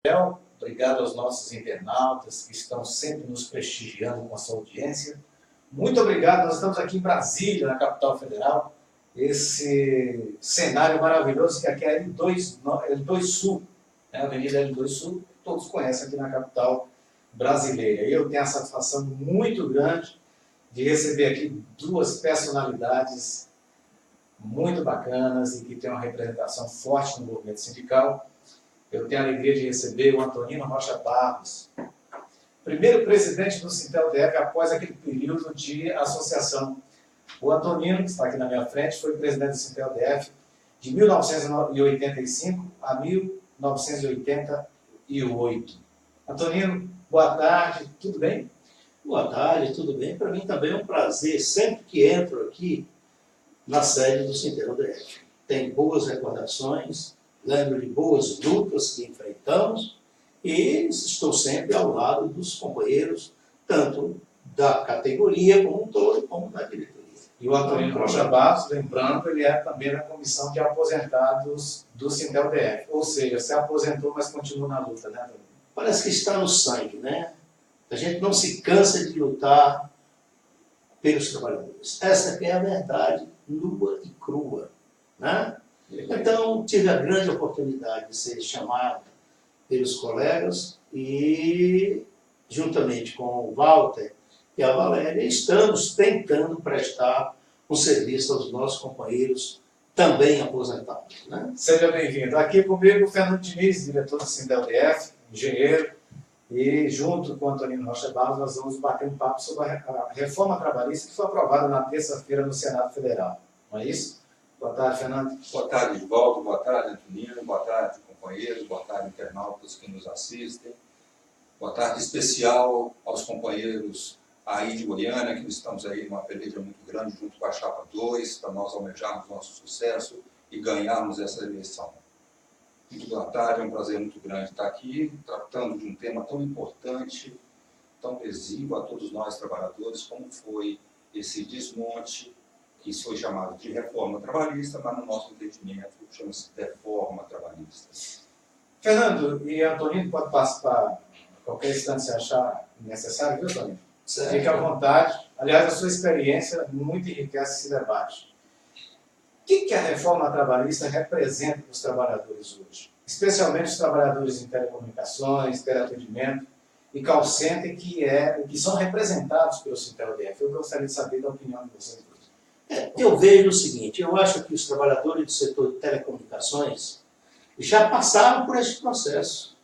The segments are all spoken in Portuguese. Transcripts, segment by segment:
Obrigado aos nossos internautas que estão sempre nos prestigiando com a sua audiência. Muito obrigado, nós estamos aqui em Brasília, na capital federal, esse cenário maravilhoso que aqui é L2 Sul, né? A Avenida L2 Sul, todos conhecem aqui na capital brasileira. E eu tenho a satisfação muito grande de receber aqui duas personalidades muito bacanas e que têm uma representação forte no movimento sindical. Eu tenho a alegria de receber o Antonino Rocha Barros, primeiro presidente do Sintel-DF após aquele período de associação. O Antonino, que está aqui na minha frente, foi presidente do Sintel-DF de 1985 a 1988. Antonino, boa tarde, tudo bem? Boa tarde, tudo bem? Para mim também é um prazer, sempre que entro aqui na sede do Sintel-DF. Tem boas recordações, lembro de boas lutas que enfrentamos e estou sempre ao lado dos companheiros, tanto da categoria como um todo, como da diretoria. E o Antonino Rocha Barros, lembrando, ele é também da comissão de aposentados do Sintel-DF. Ou seja, se aposentou, mas continua na luta, né, Antonino? Parece que está no sangue, né? A gente não se cansa de lutar pelos trabalhadores. Essa aqui é a verdade nua e crua, né? Então, tive a grande oportunidade de ser chamado pelos colegas e, juntamente com o Walter e a Valéria, estamos tentando prestar um serviço aos nossos companheiros também aposentados, né? Seja bem-vindo. Aqui comigo o Fernando Diniz, diretor do Sintel-DF, engenheiro, e junto com o Antonino Rocha Barros nós vamos bater um papo sobre a reforma trabalhista que foi aprovada na terça-feira no Senado Federal. Não é isso? Boa tarde, Fernando. Boa tarde, Valdo. Boa tarde, Antonino. Boa tarde, companheiros. Boa tarde, internautas que nos assistem. Boa tarde especial aos companheiros aí de Goiânia, que estamos aí numa peleja muito grande junto com a Chapa 2, para nós almejarmos nosso sucesso e ganharmos essa eleição. Muito boa tarde, é um prazer muito grande estar aqui, tratando de um tema tão importante, tão exíguo a todos nós trabalhadores, como foi esse desmonte que foi chamado de reforma trabalhista, mas no nosso entendimento chama-se reforma trabalhista. Fernando e Antonino pode participar a qualquer instante se achar necessário, viu, Antonino? Certo. Fique à vontade. Aliás, a sua experiência muito enriquece esse debate. O que a reforma trabalhista representa para os trabalhadores hoje? Especialmente os trabalhadores em telecomunicações, teleatendimento e call center, que são representados pelo Sintel-DF. Eu gostaria de saber da opinião de vocês. Eu vejo o seguinte, eu acho que os trabalhadores do setor de telecomunicações já passaram por esse processo,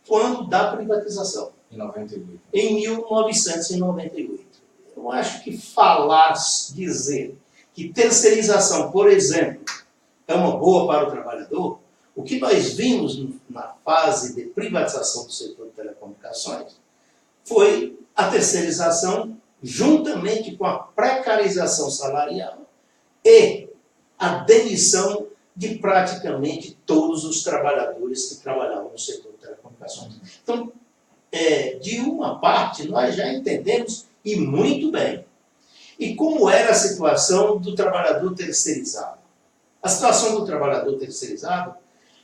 quando da privatização, Em 98. em 1998. Eu acho que dizer que terceirização, por exemplo, é uma boa para o trabalhador, o que nós vimos na fase de privatização do setor de telecomunicações foi a terceirização juntamente com a precarização salarial e a demissão de praticamente todos os trabalhadores que trabalhavam no setor de telecomunicações. Então, de uma parte, nós já entendemos, e muito bem. E como era a situação do trabalhador terceirizado? A situação do trabalhador terceirizado,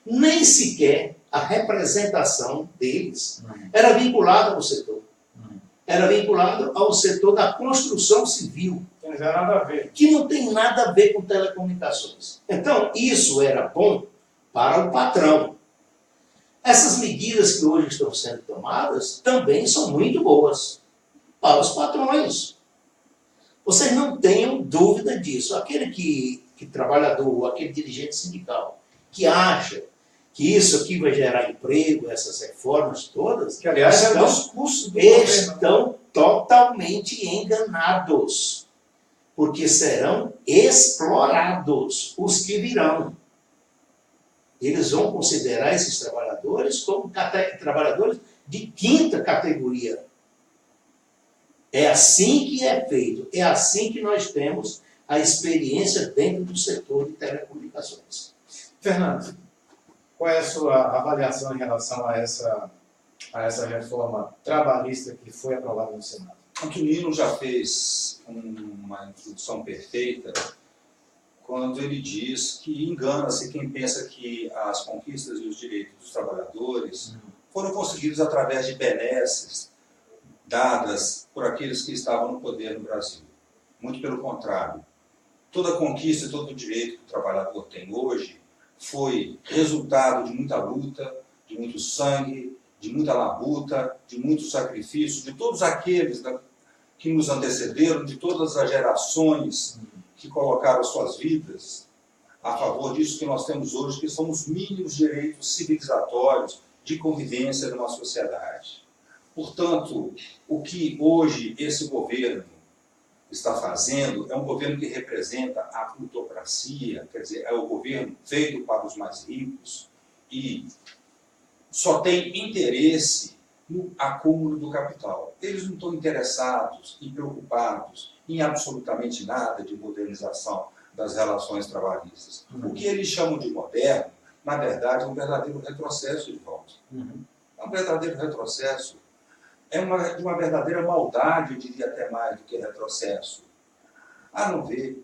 nem sequer a representação deles era vinculada ao setor. Era vinculado ao setor da construção civil. Não tem nada a ver. Que não tem nada a ver com telecomunicações. Então, isso era bom para o patrão. Essas medidas que hoje estão sendo tomadas também são muito boas para os patrões. Vocês não tenham dúvida disso. Aquele trabalhador, aquele dirigente sindical, que acha que isso aqui vai gerar emprego, essas reformas todas, Que, aliás, é dos custos do governo. Estão totalmente enganados, porque serão explorados os que virão. Eles vão considerar esses trabalhadores como trabalhadores de quinta categoria. É assim que é feito, é assim que nós temos a experiência dentro do setor de telecomunicações. Fernando, qual é a sua avaliação em relação a essa reforma trabalhista que foi aprovada no Senado? Antonino já fez uma introdução perfeita quando ele diz que engana-se quem pensa que as conquistas e os direitos dos trabalhadores foram conseguidos através de benesses dadas por aqueles que estavam no poder no Brasil. Muito pelo contrário. Toda conquista e todo o direito que o trabalhador tem hoje foi resultado de muita luta, de muito sangue, de muita labuta, de muito sacrifício, de todos aqueles que nos antecederam, de todas as gerações que colocaram suas vidas a favor disso que nós temos hoje, que são os mínimos direitos civilizatórios de convivência numa sociedade. Portanto, o que hoje esse governo está fazendo é um governo que representa a plutocracia, quer dizer, é o governo feito para os mais ricos e só tem interesse no acúmulo do capital. Eles não estão interessados e preocupados em absolutamente nada de modernização das relações trabalhistas. O que eles chamam de moderno, na verdade, é um verdadeiro retrocesso de volta. É um verdadeiro retrocesso. É uma verdadeira maldade, eu diria até mais do que retrocesso. A não ver,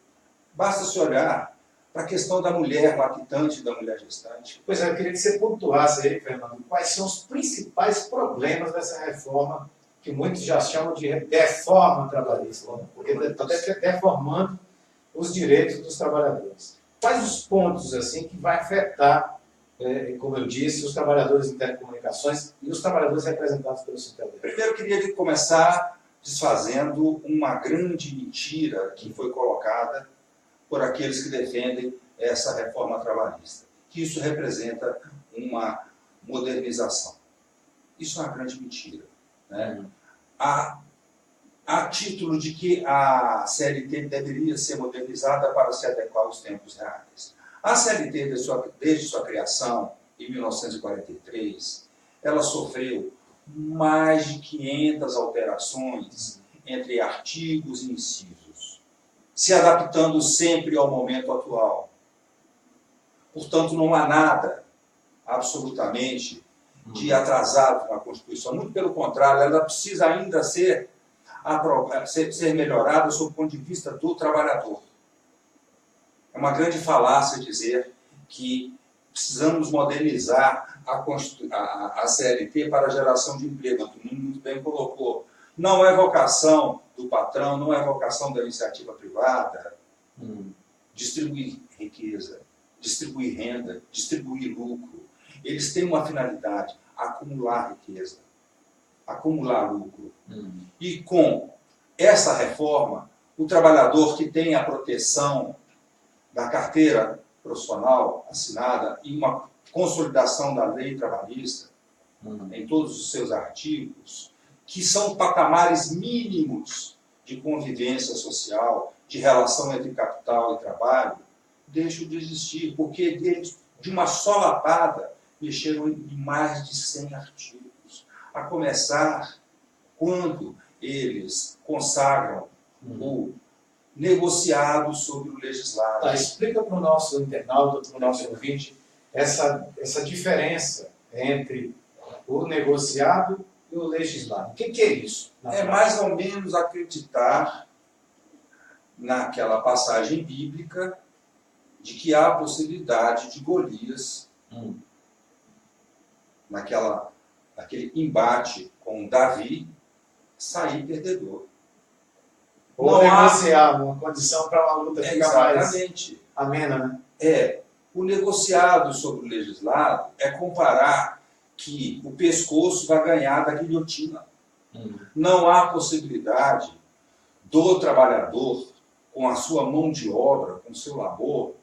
basta se olhar para a questão da mulher lactante e da mulher gestante. Pois é, eu queria que você pontuasse aí, Fernando, quais são os principais problemas dessa reforma, que muitos já chamam de reforma trabalhista, porque está deformando os direitos dos trabalhadores. Quais os pontos assim que vai afetar, como eu disse, os trabalhadores de telecomunicações e os trabalhadores representados pelo Sintelbras? Primeiro, eu queria começar desfazendo uma grande mentira que foi colocada por aqueles que defendem essa reforma trabalhista, que isso representa uma modernização. Isso é uma grande mentira, né? A título de que a CLT deveria ser modernizada para se adequar aos tempos reais. A CLT, desde sua criação, em 1943, ela sofreu mais de 500 alterações entre artigos e incisos, se adaptando sempre ao momento atual. Portanto, não há nada, absolutamente, de atrasado na Constituição. Muito pelo contrário, ela precisa ainda ser melhorada sob o ponto de vista do trabalhador. É uma grande falácia dizer que precisamos modernizar a CLT para a geração de emprego. O mundo muito bem colocou. Não é vocação do patrão, não é vocação da iniciativa privada distribuir riqueza, distribuir renda, distribuir lucro. Eles têm uma finalidade: acumular riqueza, acumular lucro. E com essa reforma, o trabalhador que tem a proteção da carteira profissional assinada e uma consolidação da lei trabalhista em todos os seus artigos, que são patamares mínimos de convivência social, de relação entre capital e trabalho, deixam de existir, porque eles, de uma só lapada, mexeram em mais de 100 artigos, a começar quando eles consagram o negociado sobre o legislado. Tá, explica para o nosso internauta, para o nosso ouvinte, essa diferença entre o negociado e o legislado. O que é isso? É mais ou menos acreditar naquela passagem bíblica de que há a possibilidade de Golias, naquele embate com Davi, sair perdedor. Ou negociar uma condição para uma luta ficar mais amena, né? O negociado sobre o legislado é comparar que o pescoço vai ganhar da guilhotina. Não há possibilidade do trabalhador, com a sua mão de obra, com o seu labor,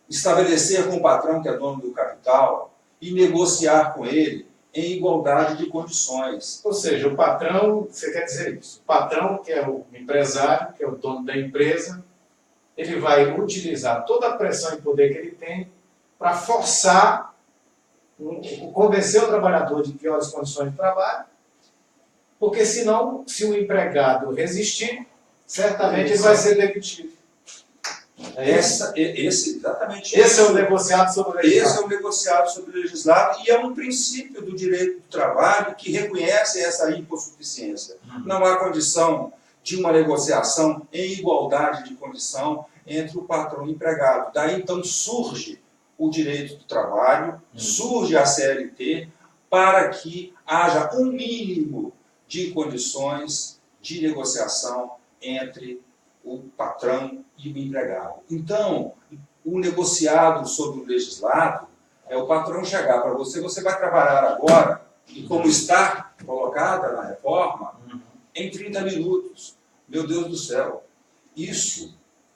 estabelecer com o patrão que é dono do capital e negociar com ele em igualdade de condições. Ou seja, o patrão, você quer dizer isso, o patrão, que é o empresário, que é o dono da empresa, ele vai utilizar toda a pressão e poder que ele tem para forçar, convencer o trabalhador de piores condições de trabalho, porque senão, se o empregado resistir, certamente ele vai ser demitido. Exatamente. Esse é o negociado sobre o legislado. Esse é o negociado sobre o legislado e é um princípio do direito do trabalho que reconhece essa hipossuficiência. Não há condição de uma negociação em igualdade de condição entre o patrão e o empregado. Daí, então, surge o direito do trabalho, surge a CLT, para que haja um mínimo de condições de negociação entre o patrão e o empregado. Então, o negociado sobre o legislado é o patrão chegar para você, você vai trabalhar agora, e como está colocada na reforma, em 30 minutos. Meu Deus do céu, isso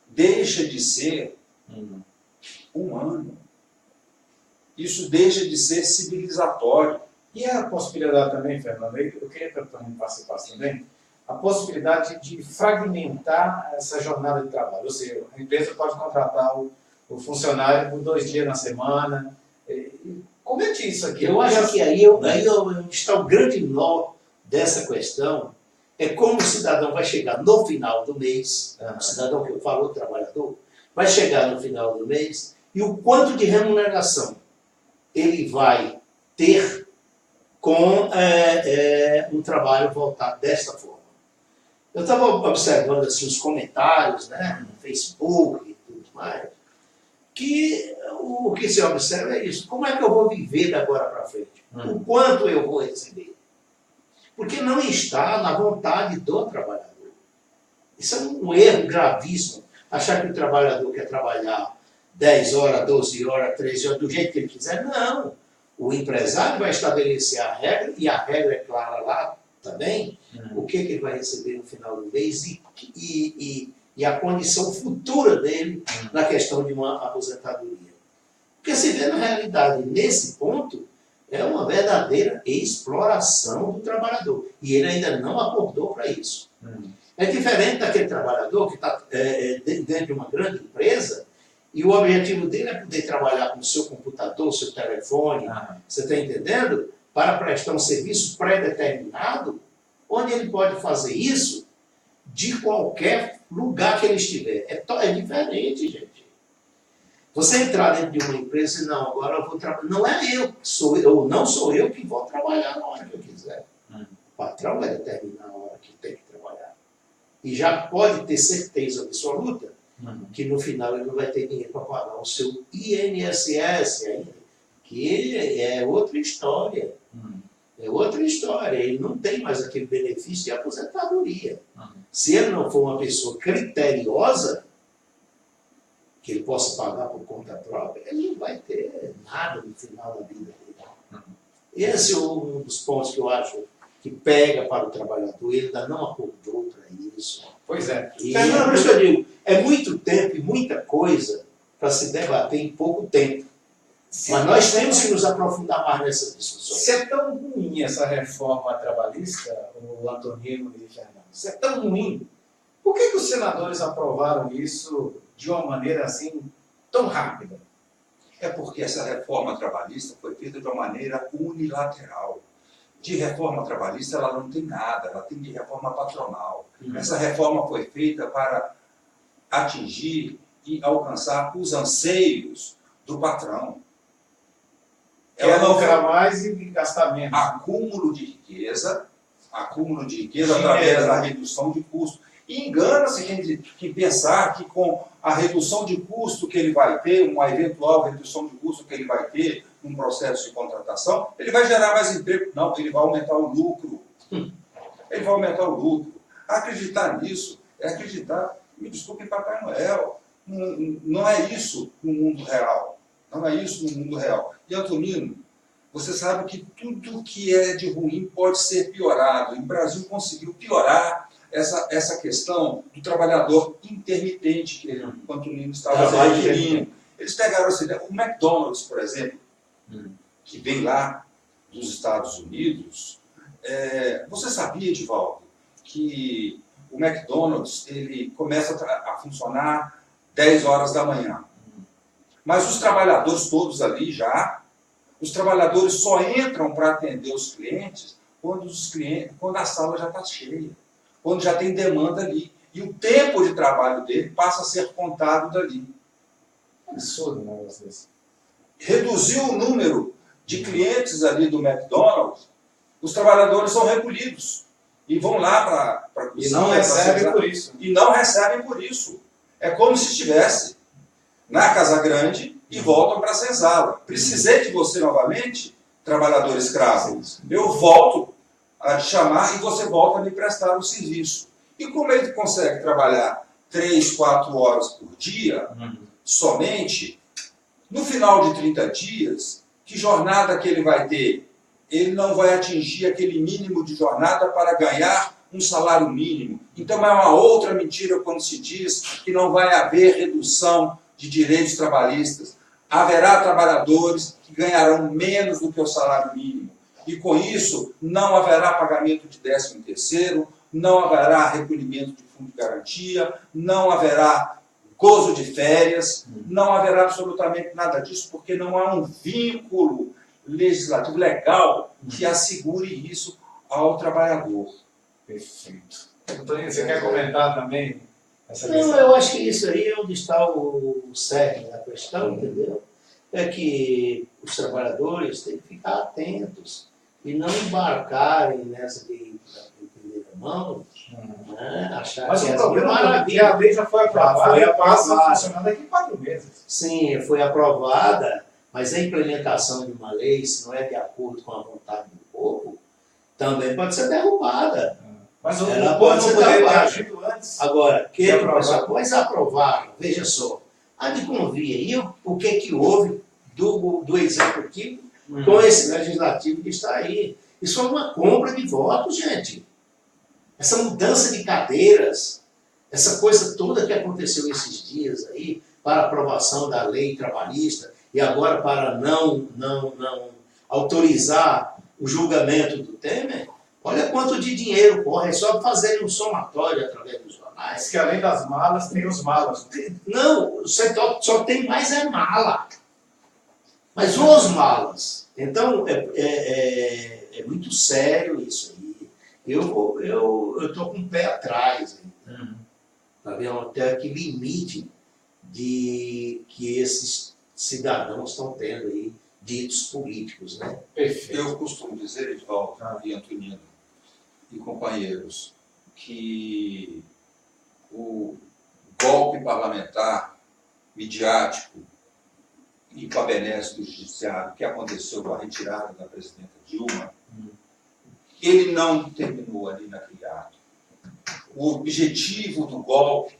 deixa de ser humano. Isso deixa de ser civilizatório. E a possibilidade também, Fernando, eu queria que o Antônio participasse também, a possibilidade de fragmentar essa jornada de trabalho. Ou seja, a empresa pode contratar o funcionário por 2 dias na semana. Comente isso aqui. Eu acho que aí está o grande nó dessa questão. É como o cidadão vai chegar no final do mês, o cidadão que eu falo, o trabalhador, vai chegar no final do mês e o quanto de remuneração ele vai ter com um trabalho voltado desta forma. Eu estava observando assim, os comentários, né, no Facebook e tudo mais, que o que se observa é isso. Como é que eu vou viver da agora para frente? O quanto eu vou receber? Porque não está na vontade do trabalhador. Isso é um erro gravíssimo. Achar que o trabalhador quer trabalhar 10 horas, 12 horas, 13 horas, do jeito que ele quiser. Não. O empresário vai estabelecer a regra, e a regra é clara lá também, o que ele vai receber no final do mês e a condição futura dele na questão de uma aposentadoria. Porque se vê na realidade, nesse ponto, é uma verdadeira exploração do trabalhador. E ele ainda não acordou para isso. É diferente daquele trabalhador que está dentro de uma grande empresa e o objetivo dele é poder trabalhar com o seu computador, seu telefone, você está entendendo? Para prestar um serviço pré-determinado, onde ele pode fazer isso de qualquer lugar que ele estiver. É diferente, gente. Você entrar dentro de uma empresa e não, agora eu vou trabalhar. Não é não sou eu que vou trabalhar na hora que eu quiser. O patrão vai determinar a hora que tem que trabalhar. E já pode ter certeza absoluta que no final ele não vai ter dinheiro para pagar o seu INSS ainda, que é outra história. É outra história. Ele não tem mais aquele benefício de aposentadoria. Se ele não for uma pessoa criteriosa, que ele possa pagar por conta própria, ele não vai ter nada no final da vida dele. Esse é um dos pontos que eu acho que pega para o trabalhador. Ele ainda não acordou para isso. Pois é. E por isso que eu digo, é muito tempo e muita coisa para se debater em pouco tempo. Mas nós temos que nos aprofundar mais nessas discussões. Se é tão ruim essa reforma trabalhista, o Antonino e o Fernando, se é tão ruim, por que os senadores aprovaram isso de uma maneira assim tão rápida? É porque essa reforma trabalhista foi feita de uma maneira unilateral. De reforma trabalhista ela não tem nada, ela tem de reforma patronal. Essa reforma foi feita para atingir e alcançar os anseios do patrão. Ela não quer mais e gastar menos. Acúmulo de riqueza através da redução de custo. E engana-se quem pensar que com a redução de custo que ele vai ter, uma eventual redução de custo que ele vai ter num processo de contratação, ele vai gerar mais emprego. Não, ele vai aumentar o lucro. Ele vai aumentar o lucro. Acreditar nisso é acreditar, me desculpe, em Papai Noel. Não é isso no mundo real. Não é isso no mundo real. E, Antonino, você sabe que tudo que é de ruim pode ser piorado. E o Brasil conseguiu piorar essa questão do trabalhador intermitente, que o Antonino estava se referindo. Eles pegaram essa ideia. O McDonald's, por exemplo, que vem lá dos Estados Unidos, você sabia, Edivaldo, que o McDonald's ele começa a funcionar 10 horas da manhã. Mas os trabalhadores todos ali os trabalhadores só entram para atender os clientes quando a sala já está cheia, quando já tem demanda ali. E o tempo de trabalho dele passa a ser contado dali. Absurdo um negócio desse. Reduziu o número de clientes ali do McDonald's, os trabalhadores são recolhidos e vão lá para a cozinha. E não recebem por isso. E não recebem por isso. É como se estivesse na Casa Grande e voltam para a senzala. Precisei de você novamente, trabalhador escravo. Eu volto a te chamar e você volta a me prestar o serviço. E como ele consegue trabalhar 3, 4 horas por dia, somente, no final de 30 dias, que jornada que ele vai ter? Ele não vai atingir aquele mínimo de jornada para ganhar um salário mínimo. Então é uma outra mentira quando se diz que não vai haver redução de direitos trabalhistas. Haverá trabalhadores que ganharão menos do que o salário mínimo. E com isso não haverá pagamento de 13º, não haverá recolhimento de fundo de garantia, não haverá gozo de férias, não haverá absolutamente nada disso, porque não há um vínculo legislativo legal que assegure isso ao trabalhador. Perfeito. Antônio, você quer comentar também essa questão? Não, eu acho que isso aí é onde está o cerne da questão, entendeu? É que os trabalhadores têm que ficar atentos e não embarcarem nessa de primeira mão, né? Achar Mas que o problema é que maravilha. a lei já foi aprovada, Foi e passa a aprovada. funcionar daqui a 4 meses. Sim, foi aprovada, mas a implementação de uma lei, se não é de acordo com a vontade do povo, também pode ser derrubada. Mas o Ela povo pode não ser poderia ter derrubada. agido antes. Agora, que aprovar. depois aprovaram, veja só, há de convir, e o que houve do executivo com esse legislativo que está aí? Isso é uma compra de votos, gente. Essa mudança de cadeiras, essa coisa toda que aconteceu esses dias aí, para aprovação da lei trabalhista, e agora para não autorizar o julgamento do Temer, olha quanto de dinheiro corre, é só fazer um somatório através dos jornais. Mas que além das malas, tem os malas. Não, você só tem mais é mala. Mas os malas. Então, é muito sério isso aí. Eu estou com o pé atrás, para ver até que limite que esses cidadãos estão tendo aí, ditos políticos, né? Perfeito. Eu costumo dizer, Edvaldo e Antonino e companheiros, que o golpe parlamentar, midiático e com a benesse do judiciário que aconteceu com a retirada da presidenta Dilma, ele não terminou ali naquele ato. O objetivo do golpe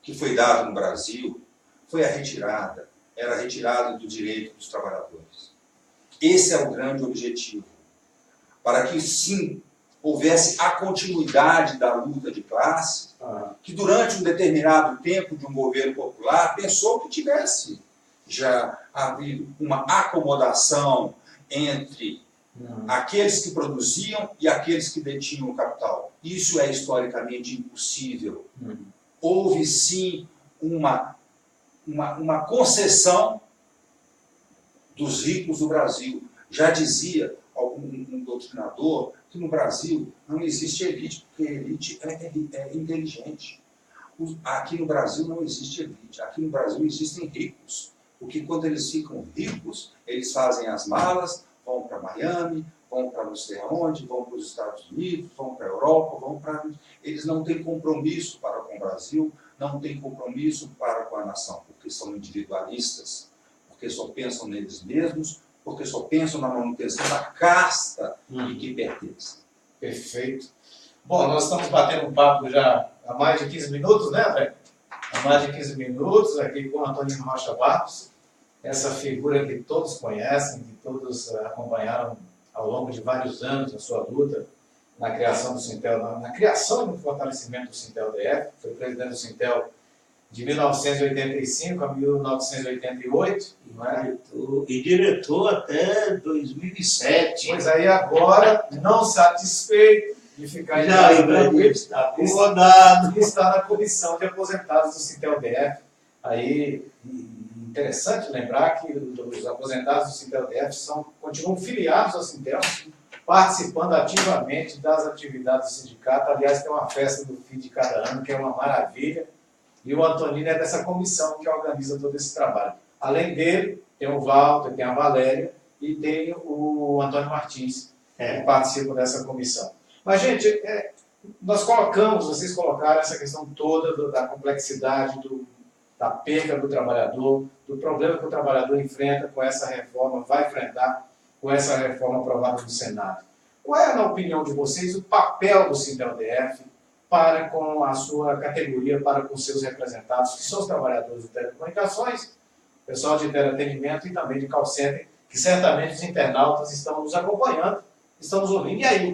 que foi dado no Brasil foi a retirada, era a retirada do direito dos trabalhadores. Esse é o grande objetivo, para que sim houvesse a continuidade da luta de classe, que durante um determinado tempo de um governo popular pensou que tivesse já havido uma acomodação entre aqueles que produziam e aqueles que detinham o capital. Isso é historicamente impossível. Houve sim uma concessão dos ricos do Brasil. Já dizia um doutrinador que no Brasil não existe elite, porque a elite é inteligente. Aqui no Brasil não existe elite, aqui no Brasil existem ricos. Porque quando eles ficam ricos, eles fazem as malas, vão para Miami, vão para não sei aonde, vão para os Estados Unidos, vão para a Europa, eles não têm compromisso para com o Brasil, não têm compromisso para com a nação, porque são individualistas, porque só pensam neles mesmos, porque só pensam na manutenção da casta em que pertencem. Perfeito. Bom, nós estamos batendo um papo já há mais de 15 minutos, né, André? Há mais de 15 minutos aqui com o Antonino Rocha Barros, essa figura que todos conhecem, que todos acompanharam ao longo de vários anos a sua luta na criação do Sintel, na criação e no fortalecimento do Sintel-DF. Foi presidente do Sintel de 1985 a 1988. E diretor até 2007. Pois aí agora, não satisfeito de ficar está acomodado. está na comissão de aposentados do Sintel-DF. Aí, interessante lembrar que os aposentados do Sintel-DF continuam filiados ao Sintel, participando ativamente das atividades do sindicato. Aliás, tem uma festa do fim de cada ano, que é uma maravilha. E o Antonino é dessa comissão que organiza todo esse trabalho. Além dele, tem o Walter, tem a Valéria e tem o Antônio Martins, que participam dessa comissão. Mas, gente, Vocês colocaram essa questão toda da complexidade, da perda do trabalhador, do problema que o trabalhador enfrenta com essa reforma, vai enfrentar com essa reforma aprovada no Senado. Qual é, na opinião de vocês, o papel do Sintel-DF para com a sua categoria, para com seus representados, que são os trabalhadores de telecomunicações, pessoal de entretenimento e também de call center, que certamente os internautas estão nos acompanhando, estão nos ouvindo. E aí,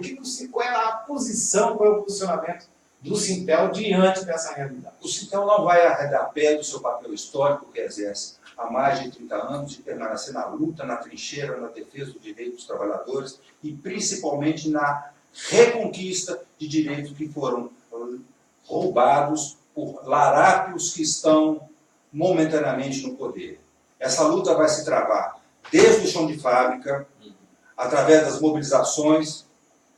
qual é a posição, qual é o posicionamento do Sintel diante dessa realidade? O Sintel não vai arredar pé do seu papel histórico que exerce há mais de 30 anos de permanecer na luta, na trincheira, na defesa do direito dos trabalhadores e principalmente na reconquista de direitos que foram roubados por larápios que estão momentaneamente no poder. Essa luta vai se travar desde o chão de fábrica, através das mobilizações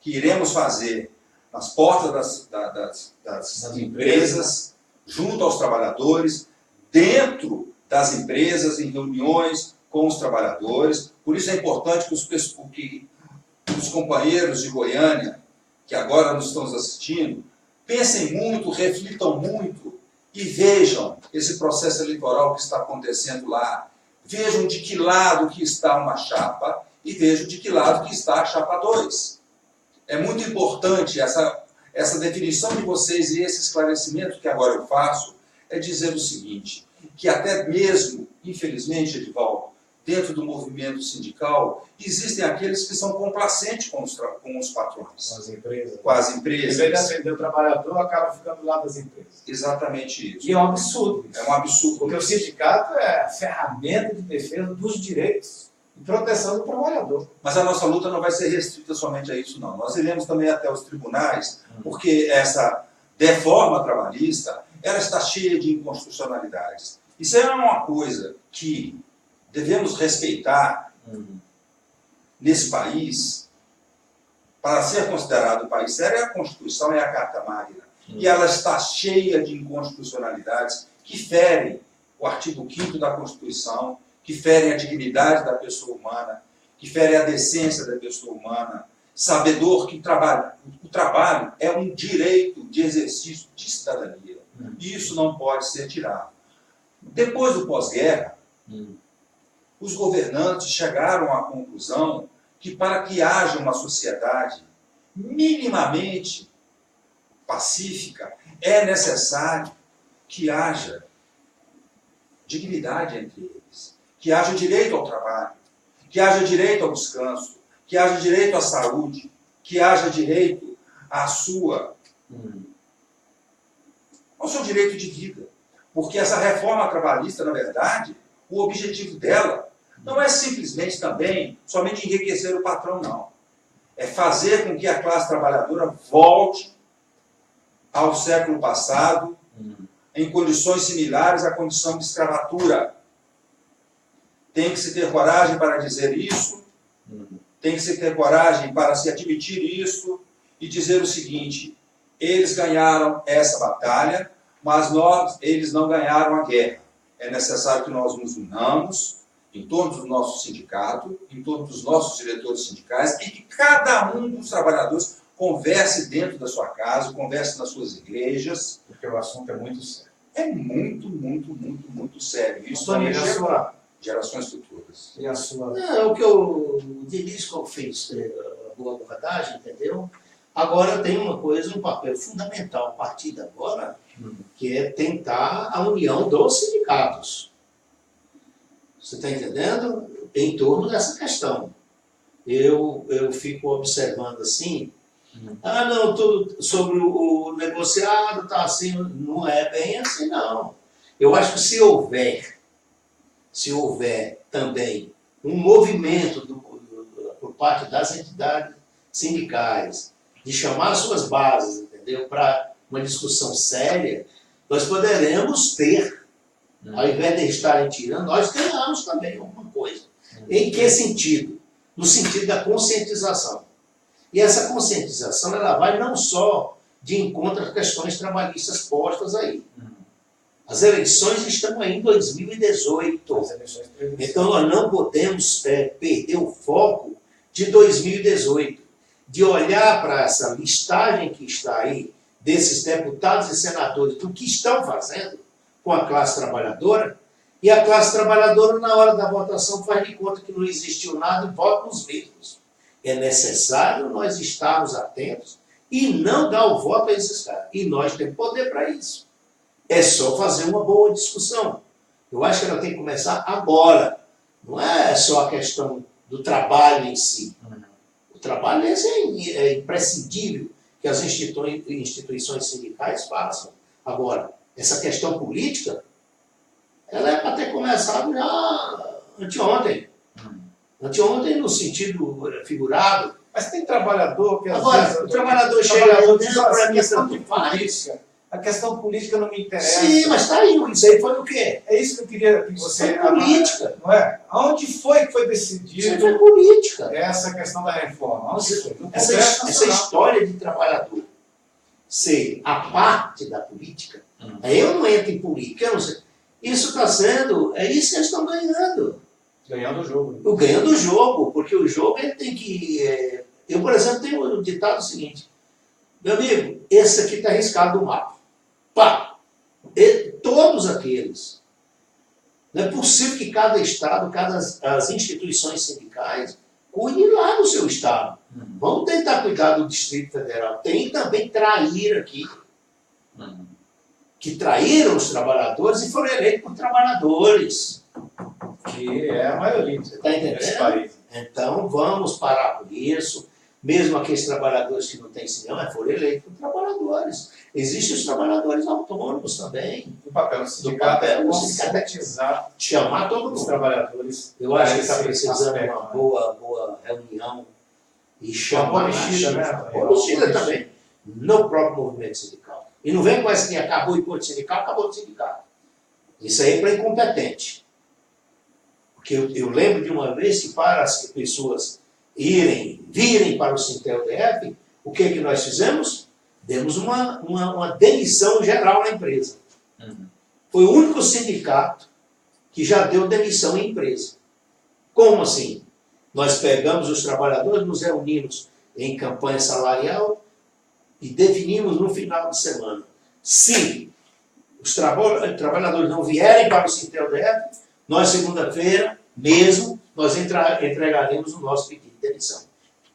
que iremos fazer nas portas das empresas, junto aos trabalhadores, dentro das empresas, em reuniões com os trabalhadores. Por isso é importante que os companheiros de Goiânia, que agora nos estão assistindo, pensem muito, reflitam muito e vejam esse processo eleitoral que está acontecendo lá. Vejam de que lado que está uma chapa e vejam de que lado que está a chapa 2. É muito importante essa definição de vocês e esse esclarecimento que agora eu faço, é dizer o seguinte, que até mesmo, infelizmente, Edivaldo, dentro do movimento sindical, existem aqueles que são complacentes com os patrões. Com as empresas. Com as empresas. Em vez de atender o trabalhador, acaba ficando do lado das empresas. Exatamente isso. E é um absurdo. É um absurdo. Porque o sindicato é a ferramenta de defesa dos direitos e proteção do trabalhador. Mas a nossa luta não vai ser restrita somente a isso, não. Nós iremos também até os tribunais, porque essa reforma trabalhista, ela está cheia de inconstitucionalidades. Isso é uma coisa que devemos respeitar nesse país. Para ser considerado um país sério, é a Constituição, é a Carta Magna. E ela está cheia de inconstitucionalidades que ferem o artigo 5º da Constituição, que ferem a dignidade da pessoa humana, que ferem a decência da pessoa humana, sabedor que o trabalho é um direito de exercício de cidadania. E isso não pode ser tirado. Depois do pós-guerra, os governantes chegaram à conclusão que para que haja uma sociedade minimamente pacífica, é necessário que haja dignidade entre eles, que haja direito ao trabalho, que haja direito ao descanso, que haja direito à saúde, que haja direito ao seu direito de vida. Porque essa reforma trabalhista, na verdade, o objetivo dela não é simplesmente também, somente enriquecer o patrão, não. É fazer com que a classe trabalhadora volte ao século passado, em condições similares à condição de escravatura. Tem que se ter coragem para dizer isso, tem que se ter coragem para se admitir isso e dizer o seguinte: eles ganharam essa batalha, mas eles não ganharam a guerra. É necessário que nós nos unamos em torno do nosso sindicato, em torno dos nossos diretores sindicais, e que cada um dos trabalhadores converse dentro da sua casa, converse nas suas igrejas. Porque o assunto é muito sério. É muito, muito, muito, muito sério. Isso Antônio, também e a sua... gerações futuras. E a sua... Não, o Denis fez a boa abordagem, entendeu? Agora tem uma coisa, um papel fundamental a partir de agora, que é tentar a união dos sindicatos. Você está entendendo? Em torno dessa questão. Eu fico observando assim, não, tudo sobre o negociado está assim, não é bem assim, não. Eu acho que se houver também um movimento por parte das entidades sindicais de chamar suas bases, entendeu, para uma discussão séria, nós poderemos ter, ao invés de estarem tirando, nós ganhamos também alguma coisa. Em que sentido? No sentido da conscientização. E essa conscientização, ela vai não só de encontro às questões trabalhistas postas aí. As eleições estão aí em 2018. Então nós não podemos perder o foco de 2018. de olhar para essa listagem que está aí, desses deputados e senadores, do que estão fazendo com a classe trabalhadora, e a classe trabalhadora, na hora da votação, faz de conta que não existiu nada e vota nos mesmos. É necessário nós estarmos atentos e não dar o voto a esses caras. E nós temos poder para isso. É só fazer uma boa discussão. Eu acho que ela tem que começar agora. Não é só a questão do trabalho em si. O trabalho esse é imprescindível que as instituições sindicais façam. Agora, essa questão política, ela é para ter começado já anteontem. Anteontem, no sentido figurado. Mas tem trabalhador que às Agora, vezes... o trabalhador chega aí, para mim, questão tanto de faz. política. A questão política não me interessa. Sim, mas está aí, isso aí foi o quê? É isso que eu queria que você... Isso é política. Não é? Aonde foi que foi Isso aí decidido foi política. essa questão da reforma? Onde foi? No Congresso Essa Nacional. história de trabalhador ser a parte da política, aí eu não entro em política, eu não sei. Isso está sendo, é isso que eles estão ganhando. Ganhando o jogo. Ganhando o jogo, porque o jogo ele tem que... Eu, por exemplo, tenho um ditado seguinte: meu amigo, esse aqui está riscado do mapa. Pá! Todos aqueles. Não é possível que cada estado, as instituições sindicais, cuidem lá do seu estado. Vamos tentar cuidar do Distrito Federal. Tem também trair aqui. Que traíram os trabalhadores e foram eleitos por trabalhadores. Que é a maioria Você está nesse entendendo? país. Então, vamos parar com isso. Mesmo aqueles trabalhadores que não têm cinema, foram eleitos por trabalhadores. Existem os trabalhadores autônomos também. O papel do sindicato é conscientizar Chamar todo os mundo. trabalhadores. Eu acho que esse está precisando de aspecto, uma né? boa reunião e chamar... mexida, né? Uma mexida também, no próprio movimento sindical. E não vem com essa que acabou o imposto sindical, acabou o sindicato. Isso aí é para incompetente. Porque eu lembro de uma vez que para as pessoas virem para o Sintel-DF, o que nós fizemos? Demos uma demissão geral na empresa. Foi o único sindicato que já deu demissão em empresa. Como assim? Nós pegamos os trabalhadores, nos reunimos em campanha salarial e definimos no final de semana. Se os trabalhadores não vierem para o Sintel-DF, nós, segunda-feira, mesmo, nós entregaremos o nosso pedido de demissão.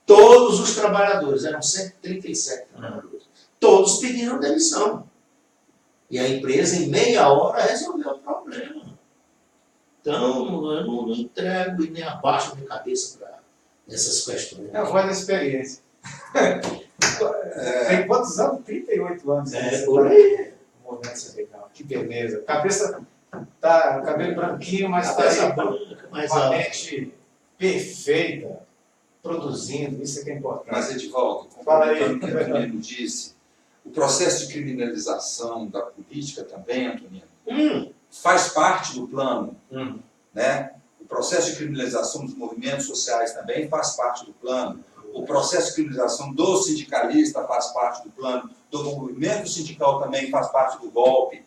Todos os trabalhadores, eram 137 trabalhadores, todos pediram demissão. E a empresa, em meia hora, resolveu o problema. Então, eu não entrego e nem abaixo a minha cabeça para essas questões. É a voz da experiência. Tem quantos anos? 38 anos. Por aí. O movimento sindical. Que beleza. Cabeça tá cabelo branquinho, mas está Cabeça aí branca, mas com a mente perfeita, produzindo. Isso é que é importante. Mas, Edivaldo, Fala aí. complementando o que Antonino disse, o processo de criminalização da política também, Antonino, faz parte do plano, né? O processo de criminalização dos movimentos sociais também faz parte do plano. O processo de criminalização do sindicalista faz parte do plano, do movimento sindical também faz parte do golpe.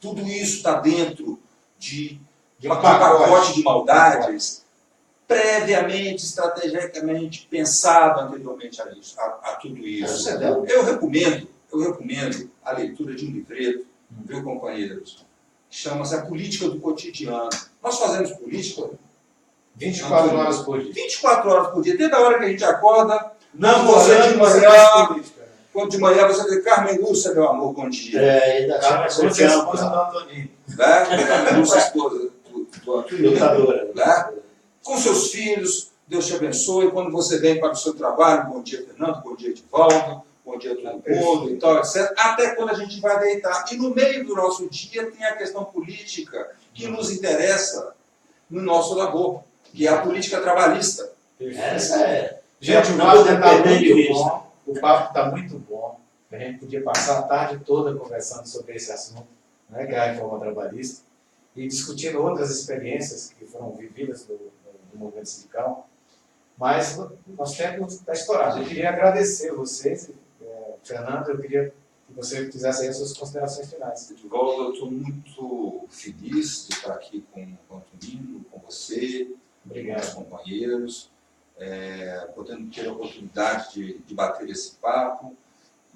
Tudo isso está dentro de um pacote de maldades previamente, estrategicamente pensado anteriormente a tudo isso. Eu recomendo a leitura de um livreto, viu, companheiros? Chama-se A Política do Cotidiano. Nós fazemos política 24 horas por dia. 24 horas por dia, desde a hora que a gente acorda, Não, você de você manhã, faz política. quando de manhã você diz, Carmen Lúcia, meu amor, bom dia. Ainda Cara, chama você é a esposa do Antonino. Né? Carmen Lúcia, esposa do Antonino. lutadora. Né? Com seus filhos, Deus te abençoe. Quando você vem para o seu trabalho, bom dia, Fernando, bom dia, Edivaldo, bom dia, todo mundo e tal, etc. Até quando a gente vai deitar. E no meio do nosso dia tem a questão política que nos interessa no nosso labor, que é a política trabalhista. Essa é. Gente, o Não papo dá está pra perder de muito vista. bom. O papo está muito bom. A gente podia passar a tarde toda conversando sobre esse assunto, né, que é a reforma trabalhista, e discutindo outras experiências que foram vividas no movimento sindical. Mas nosso tempo está estourado. Eu queria agradecer vocês, Fernando, eu queria que você fizesse aí as suas considerações finais. Edivaldo, eu estou muito feliz de estar aqui com o Antonino, com você, com Obrigado. os companheiros. podendo ter a oportunidade de bater esse papo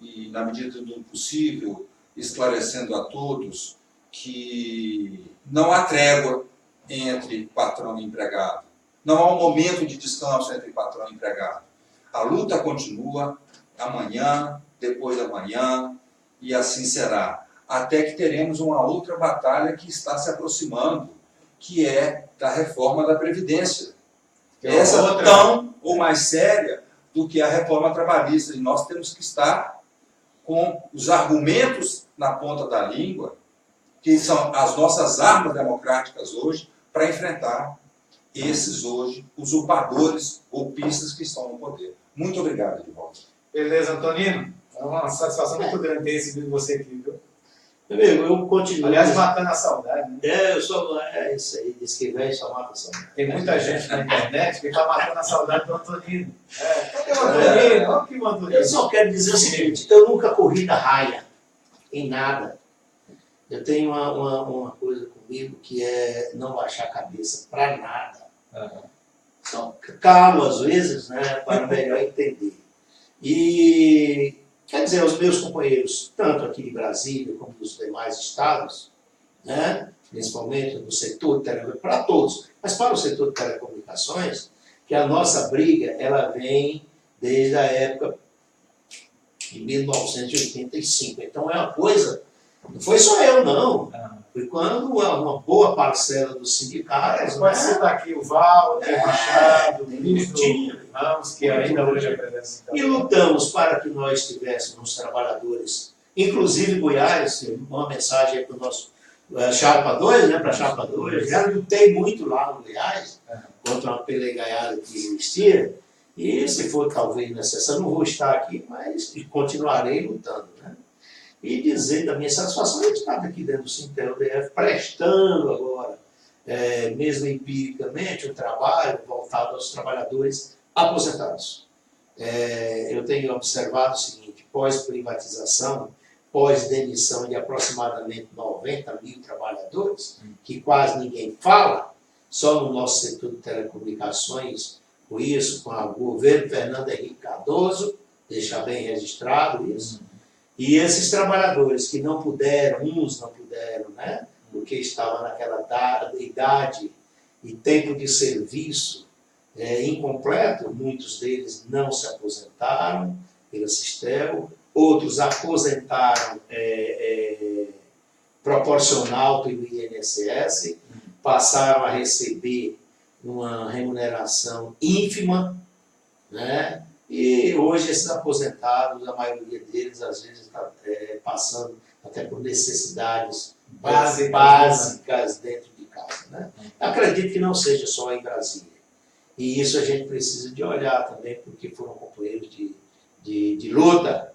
e, na medida do possível, esclarecendo a todos que não há trégua entre patrão e empregado. Não há um momento de descanso entre patrão e empregado. A luta continua amanhã, depois da manhã, e assim será. Até que teremos uma outra batalha que está se aproximando, que é da reforma da Previdência. Essa é tão ou mais séria do que a reforma trabalhista. E nós temos que estar com os argumentos na ponta da língua, que são as nossas armas democráticas hoje, para enfrentar esses hoje usurpadores, golpistas que estão no poder. Muito obrigado, Edivaldo. Beleza, Antonino? É uma satisfação muito grande ter recebido você aqui, viu? Meu amigo, eu continuo. Aliás, matando a saudade, né? Eu sou. É isso aí, diz que velho só mata a saudade. Tem muita gente na internet que está matando a saudade do Antonino. Cadê o Antonino? Olha que o Antonino. Eu só quero dizer o seguinte: eu nunca corri da raia, em nada. Eu tenho uma coisa comigo que é não baixar a cabeça para nada. Só calo às vezes, né, para melhor entender. E, quer dizer, os meus companheiros, tanto aqui de Brasília como dos demais estados, né, principalmente do setor de telecomunicações, para todos, mas para o setor de telecomunicações, que a nossa briga ela vem desde a época de 1985. Então é uma coisa, não foi só eu não, foi quando uma boa parcela dos sindicatos... Pode citar aqui o Walter, Machado, o ministro Ramos, que ainda hoje é presidente. E lutamos para que nós tivéssemos trabalhadores, inclusive Goiás, uma mensagem para o nosso Chapa 2, né, para a Chapa 2, já lutei muito lá no Goiás, contra uma pelegaiada que existia, e se for talvez necessário, não vou estar aqui, mas continuarei lutando, né? E dizer da minha satisfação de estar aqui dentro do Sintel DF, prestando agora, mesmo empiricamente, um trabalho voltado aos trabalhadores aposentados. Eu tenho observado o seguinte: pós-privatização, pós-demissão de aproximadamente 90 mil trabalhadores, que quase ninguém fala, só no nosso setor de telecomunicações, com isso, com o governo Fernando Henrique Cardoso, deixar bem registrado isso. E esses trabalhadores que não puderam, uns não puderam, né, porque estavam naquela idade e tempo de serviço incompleto, muitos deles não se aposentaram pela Sistel, outros aposentaram proporcional pelo INSS, passaram a receber uma remuneração ínfima, né? E hoje esses aposentados, a maioria deles, às vezes está passando até por necessidades básicas dentro de casa, né? Acredito que não seja só em Brasília. E isso a gente precisa de olhar também, porque foram companheiros de luta,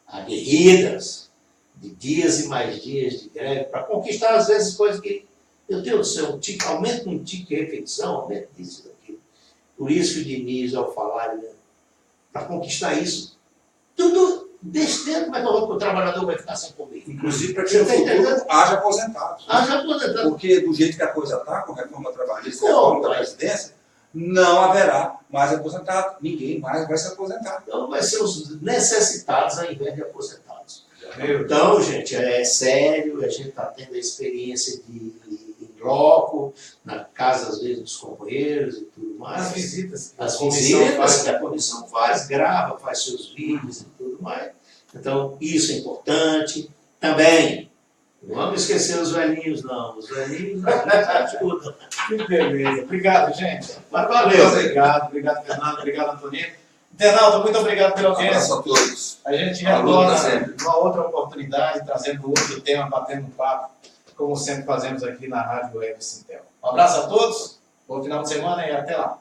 aguerridas, de dias e mais dias de greve, para conquistar, às vezes, coisas que, meu Deus do céu, aumenta um tique de refeição, aumenta isso e daquilo. Por isso que o Diniz, ao falar, né, para conquistar isso, tudo besteira, como é que o trabalhador vai ficar sem comer? Inclusive para que no futuro haja aposentados. Haja aposentados. Porque do jeito que a coisa está, com a reforma trabalhista e a reforma da Previdência, não haverá mais aposentado. Ninguém mais vai se aposentar. Então vai ser os necessitados ao invés de aposentados. Então, gente, é sério, a gente está tendo a experiência de loco, na casa, às vezes, dos companheiros e tudo mais. As visitas. As visitas que a comissão faz, grava, faz seus vídeos e tudo mais. Então, isso é importante. Também, não vamos esquecer os velhinhos, não. Os velhinhos ajudam. Que beleza. Obrigado, gente. Mas valeu. Obrigado, Fernando. Obrigado, Antonino. Internauta, muito obrigado pela audiência. Um abraço a todos. A gente retorna numa outra oportunidade, trazendo outro tema, batendo um papo, como sempre fazemos aqui na Rádio Web Sintel. Um abraço a todos, bom final de semana e até lá.